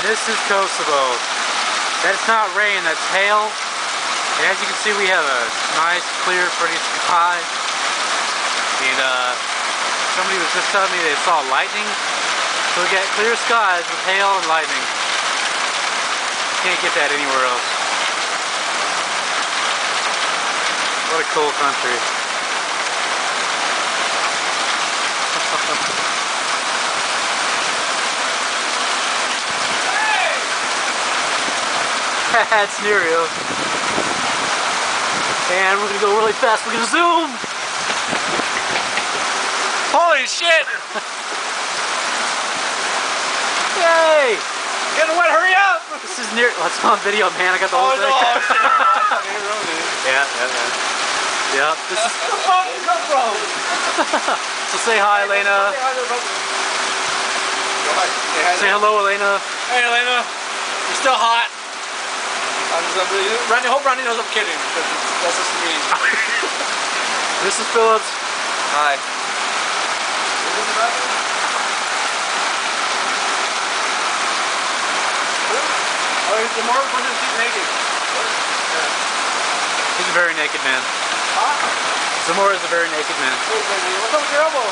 This is Kosovo. That's not rain, that's hail. And as you can see, we have a nice, clear, pretty sky. And somebody was just telling me they saw lightning. So we got clear skies with hail and lightning. Can't get that anywhere else. What a cool country. That's Nerio. And we're gonna go really fast. We're gonna zoom. Holy shit! Yay! Getting wet, hurry up! This is near. Let's go on video, man. I got the whole thing. Yeah. Yep. This is. Where the fuck did you come from? So say hi, Elena. Say hello, Elena. Hey, Elena. You're still hot. Randy, hope Randy knows I'm kidding. That's just me. Mrs. Phillips. Hi. Oh, tomorrow we're going to keep naked. He's a very naked man. Huh? Zamora is a very naked man. What's up with your elbow?